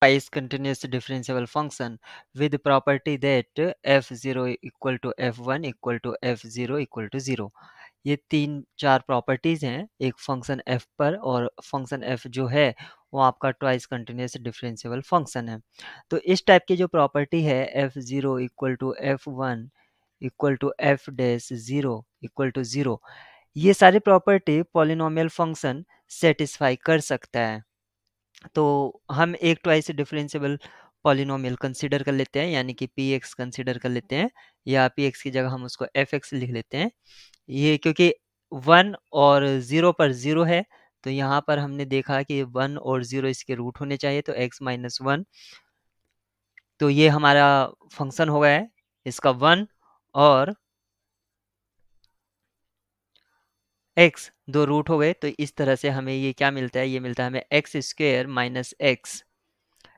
twice continuous differentiable function with property that f0 equal to f1 equal to f0 equal to 0। ये 3-4 properties हैं एक function f पर, और function f जो है वो आपका ट्वाइस कंटिन्यूस डिफरेंशिएबल फंक्शन है। तो इस टाइप की जो प्रॉपर्टी है f0 equal to f1 equal to f dash 0 equal to 0, ये सारी प्रॉपर्टी पॉलिनोमियल फंक्शन सेटिस्फाई कर सकता है। तो हम एक ट्वाइस डिफरेंशिएबल पॉलिनोमियल कंसीडर कर लेते हैं, यानी कि px कंसीडर कर लेते हैं, या px की जगह हम उसको fx लिख लेते हैं। ये क्योंकि 1 और 0 पर 0 है, तो यहाँ पर हमने देखा कि 1 और 0 इसके रूट होने चाहिए, तो x माइनस 1, तो ये हमारा फंक्शन हो गया है इसका 1 और x, दो रूट हो गए। तो इस तरह से हमें ये क्या मिलता है, ये मिलता है हमें एक्स स्क्वेयर माइनस एक्स,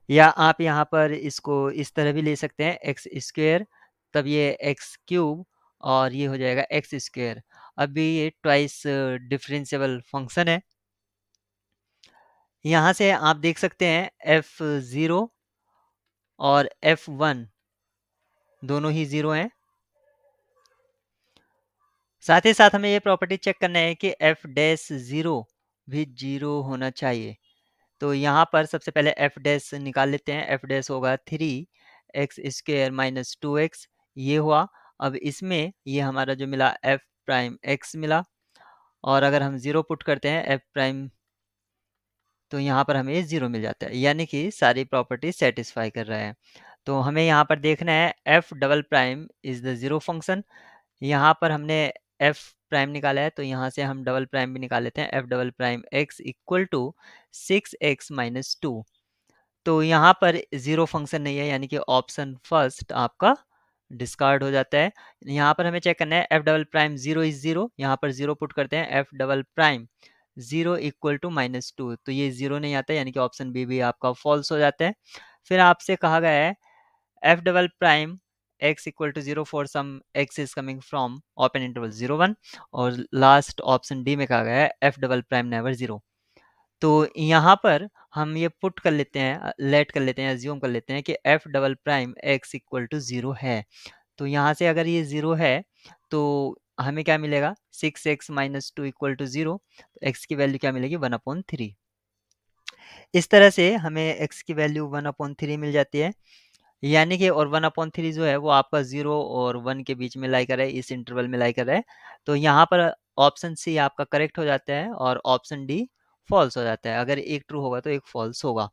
या आप यहाँ पर इसको इस तरह भी ले सकते हैं एक्स स्क्वेयर, तब ये एक्स क्यूब और ये हो जाएगा एक्स स्क्वेयर। अभी ये ट्वाइस डिफरेंशिएबल फंक्शन है। यहाँ से आप देख सकते हैं f0 और f1 दोनों ही 0 हैं। साथ ही साथ हमें ये प्रॉपर्टी चेक करना है कि f डैश 0 भी 0 होना चाहिए। तो यहाँ पर सबसे पहले f डैश निकाल लेते हैं। f डैश होगा 3x स्क्वेयर माइनस 2x, ये हुआ। अब इसमें ये हमारा जो मिला f प्राइम x मिला, और अगर हम 0 पुट करते हैं f प्राइम, तो यहाँ पर हमें 0 मिल जाता है, यानी कि सारी प्रॉपर्टी सेटिस्फाई कर रहा है। तो हमें यहाँ पर देखना है f double prime is the 0 function. यहाँ पर हमने f प्राइम निकाला है, तो यहाँ से हम डबल प्राइम भी निकाल लेते हैं। f double prime x equal to 6x minus 2। तो यहाँ पर 0 फंक्शन नहीं है, यानी कि ऑप्शन फर्स्ट आपका डिस्कार्ड हो जाता है। यहाँ पर हमें चेक करना है f डबल प्राइम 0 इज 0, यहाँ पर 0 पुट करते हैं। f double prime 0 equal to minus 2, तो ये 0 नहीं आता, यानी कि ऑप्शन बी भी आपका फॉल्स हो जाता है। फिर आपसे कहा गया है f double prime x equal to 0 for some x is coming from open interval 0 1, और लास्ट ऑप्शन डी में कहा गया है f डबल प्राइम नेवर 0। तो यहाँ पर हम ये पुट कर लेते हैं, लेट कर लेते हैं, अज्यूम कर लेते हैं कि f double prime x equal to 0 है। तो यहाँ से अगर ये 0 है तो हमें क्या मिलेगा, 6x माइनस 2 इक्वल टू 0, तो x की वैल्यू क्या मिलेगी, 1/3। इस तरह से हमें x की वैल्यू 1/3 मिल जाती है, यानी कि, और 1/3 जो है वो आपका 0 और 1 के बीच में लाई कर रहा है, इस इंटरवल में लाई कर रहा है। तो यहाँ पर ऑप्शन सी आपका करेक्ट हो जाता है और ऑप्शन डी फॉल्स हो जाता है। अगर एक ट्रू होगा तो एक फॉल्स होगा।